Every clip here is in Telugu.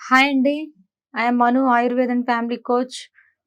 హాయ్ అండి. I'm Manu Ayurved and family coach.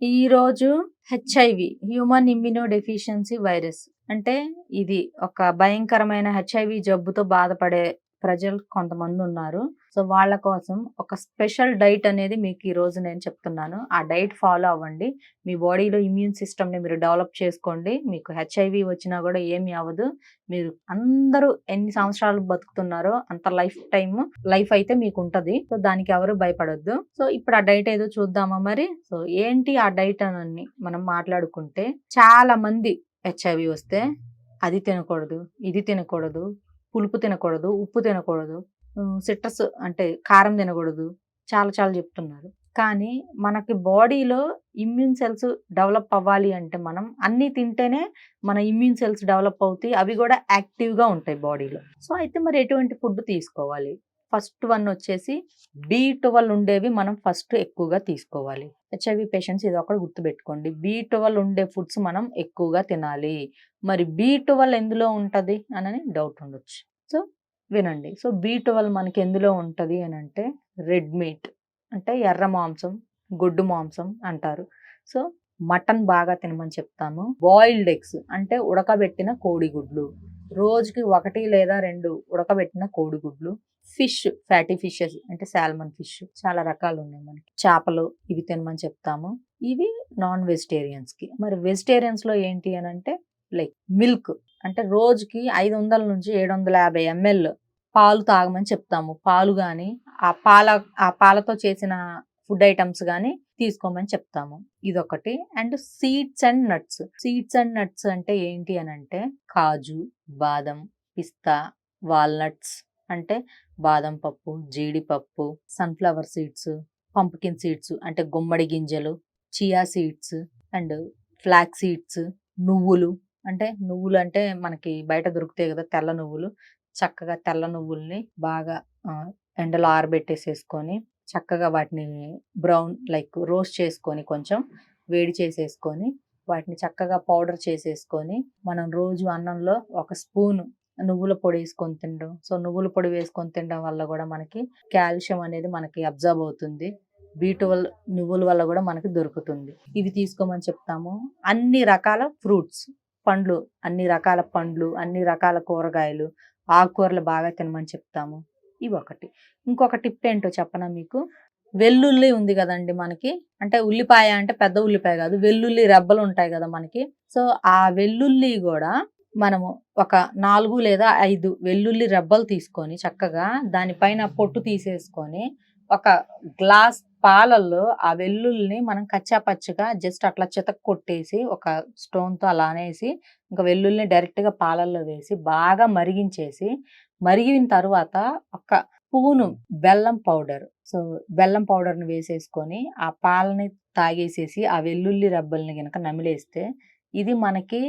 ఈరోజు HIV human immunodeficiency virus అంటే ఇది ఒక భయంకరమైన హెచ్ఐవి జబ్బుతో బాధపడే ప్రజలు కొంతమంది ఉన్నారు. సో వాళ్ళ కోసం ఒక స్పెషల్ డైట్ అనేది మీకు ఈరోజు నేను చెప్తున్నాను. ఆ డైట్ ఫాలో అవ్వండి. మీ బాడీలో ఇమ్యూన్ సిస్టమ్ని మీరు డెవలప్ చేసుకోండి. మీకు హెచ్ఐవి వచ్చినా కూడా ఏమీ అవ్వదు. మీరు అందరూ ఎన్ని సంవత్సరాలు బతుకుతున్నారో అంత లైఫ్ అయితే మీకు ఉంటది. సో దానికి ఎవరు భయపడొద్దు. సో ఇప్పుడు ఆ డైట్ ఏదో చూద్దామా మరి. సో ఏంటి ఆ డైట్ అని మనం మాట్లాడుకుంటే, చాలా మంది హెచ్ఐవి వస్తే అది తినకూడదు, ఇది తినకూడదు, పులుపు తినకూడదు, ఉప్పు తినకూడదు, సిట్రస్ అంటే కారం తినకూడదు, చాలా చాలా చెప్తున్నారు. కానీ మనకి బాడీలో ఇమ్యూన్ సెల్స్ డెవలప్ అవ్వాలి అంటే మనం అన్నీ తింటేనే మన ఇమ్యూన్ సెల్స్ డెవలప్ అవుతాయి. అవి కూడా యాక్టివ్గా ఉంటాయి బాడీలో. సో అయితే మరి ఎటువంటి ఫుడ్ తీసుకోవాలి? ఫస్ట్ వన్ వచ్చేసి B12 ఉండేవి మనం ఫస్ట్ ఎక్కువగా తీసుకోవాలి. హెచ్ఐవి పేషెంట్స్ ఇది ఒకటి గుర్తుపెట్టుకోండి. B12 ఉండే ఫుడ్స్ మనం ఎక్కువగా తినాలి. మరి B12 ఎందులో ఉంటది అని డౌట్ ఉండొచ్చు. సో వినండి. సో B12 మనకి ఎందులో ఉంటది అని అంటే రెడ్ మీట్ అంటే ఎర్ర మాంసం, గొడ్డు మాంసం అంటారు. సో మటన్ బాగా తినమని చెప్తాము. బాయిల్డ్ ఎగ్స్ అంటే ఉడకబెట్టిన కోడిగుడ్లు, రోజుకి 1 లేదా 2 ఉడకబెట్టిన కోడిగుడ్లు. ఫిష్, ఫ్యాటీ ఫిషెస్ అంటే సాల్మన్ ఫిష్, చాలా రకాలు ఉన్నాయి మనకి. చేపలు ఇవి తినమని చెప్తాము. ఇవి నాన్ వెజిటేరియన్స్ కి. మరి వెజిటేరియన్స్ లో ఏంటి అని అంటే లైక్ మిల్క్ అంటే రోజుకి 500 నుంచి 750 ml పాలు తాగమని చెప్తాము. పాలు కానీ ఆ పాలతో చేసిన ఫుడ్ ఐటమ్స్ కానీ తీసుకోమని చెప్తాము. ఇదొకటి. And seeds and nuts. Seeds and nuts అంటే ఏంటి అని అంటే కాజు, బాదం, పిస్తా, వాల్నట్స్ అంటే బాదం పప్పు, జీడిపప్పు, సన్ఫ్లవర్ సీడ్స్, పంప్కిన్ సీడ్స్ అంటే గుమ్మడి గింజలు, chia seeds and flax seeds, నువ్వులు అంటే మనకి బయట దొరుకుతాయి కదా తెల్ల నువ్వులు. చక్కగా తెల్ల నువ్వుల్ని బాగా ఎండలో ఆరబెట్టేసేసుకొని చక్కగా వాటిని బ్రౌన్ లైక్ రోస్ట్ చేసుకొని కొంచెం వేడి చేసేసుకొని వాటిని చక్కగా పౌడర్ చేసేసుకొని మనం రోజు అన్నంలో ఒక స్పూన్ నువ్వుల పొడి వేసుకొని తినడం. సో నువ్వుల పొడి వేసుకొని తినడం వల్ల కూడా మనకి కాల్షియం అనేది మనకి అబ్జర్వ్ అవుతుంది. B12 నువ్వుల వల్ల కూడా మనకి దొరుకుతుంది. ఇవి తీసుకోమని చెప్తాము. అన్ని రకాల ఫ్రూట్స్, పండ్లు, అన్ని రకాల పండ్లు, అన్ని రకాల కూరగాయలు, ఆకుకూరలు బాగా తినమని చెప్తాము. ఇవి ఒకటి. ఇంకొక టిప్ ఏంటో చెప్పనా మీకు? వెల్లుల్లి ఉంది కదండి మనకి. అంటే ఉల్లిపాయ అంటే పెద్ద ఉల్లిపాయ కాదు, వెల్లుల్లి రెబ్బలు ఉంటాయి కదా మనకి. సో ఆ వెల్లుల్లి కూడా మనము ఒక 4 లేదా 5 వెల్లుల్లి రెబ్బలు తీసుకొని చక్కగా దానిపైన పొట్టు తీసేసుకొని ఒక గ్లాస్ పాలల్లో ఆ వెల్లుల్లిని మనం కచ్చా పచ్చగా జస్ట్ అట్లా చితక కొట్టేసి ఒక స్టోన్తో అలా అనేసి ఇంకా వెల్లుల్లిని డైరెక్ట్గా పాలల్లో వేసి బాగా మరిగించేసి, మరిగిన తర్వాత ఒక స్పూను బెల్లం పౌడర్, సో బెల్లం పౌడర్ని వేసేసుకొని ఆ పాలని తాగేసేసి ఆ వెల్లుల్లి రెబ్బల్ని గనక నమిలేస్తే ఇది మనకి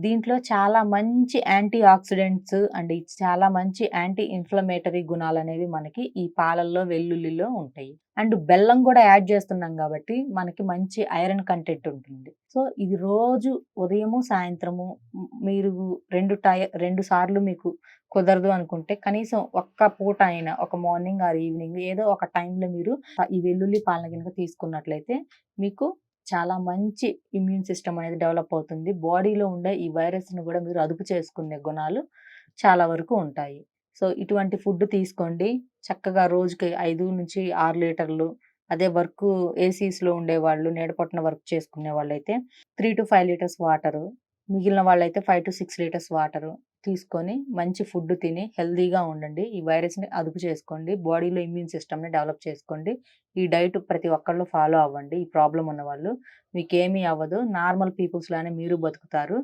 దీంట్లో చాలా మంచి యాంటీ ఆక్సిడెంట్స్ అండ్ చాలా మంచి యాంటీ ఇన్ఫ్లమేటరీ గుణాలు అనేవి మనకి ఈ పాలల్లో వెల్లుల్లిలో ఉంటాయి. అండ్ బెల్లం కూడా యాడ్ చేస్తున్నాం కాబట్టి మనకి మంచి ఐరన్ కంటెంట్ ఉంటుంది. సో ఇది రోజు ఉదయము సాయంత్రము మీరు 2 సార్లు మీకు కుదరదు అనుకుంటే కనీసం ఒక్క పూట అయినా ఒక మార్నింగ్ ఆర్ ఈవినింగ్ ఏదో ఒక టైంలో మీరు ఈ వెల్లుల్లి పాలన కనుక తీసుకున్నట్లయితే మీకు చాలా మంచి ఇమ్యూన్ సిస్టమ్ అనేది డెవలప్ అవుతుంది. బాడీలో ఉండే ఈ వైరస్ను కూడా మీరు అదుపు చేసుకునే గుణాలు చాలా వరకు ఉంటాయి. సో ఇటువంటి ఫుడ్ తీసుకోండి. చక్కగా రోజుకి 5 నుంచి 6 లీటర్లు. అదే వర్క్ ఏసీస్లో ఉండేవాళ్ళు, నీడపట్టున వర్క్ చేసుకునే వాళ్ళైతే 3 to 5 లీటర్స్ వాటరు, మిగిలిన వాళ్ళైతే 5 to 6 లీటర్స్ వాటరు తీసుకొని మంచి ఫుడ్ తిని హెల్దీగా ఉండండి. ఈ వైరస్ని అదుపు చేసుకోండి. బాడీలో ఇమ్యూన్ సిస్టమ్ని డెవలప్ చేసుకోండి. ఈ డైట్ ప్రతి ఒక్కళ్ళు ఫాలో అవ్వండి. ఈ ప్రాబ్లం ఉన్నవాళ్ళు మీకేమీ అవ్వదు. నార్మల్ పీపుల్స్ లానే మీరు బతుకుతారు.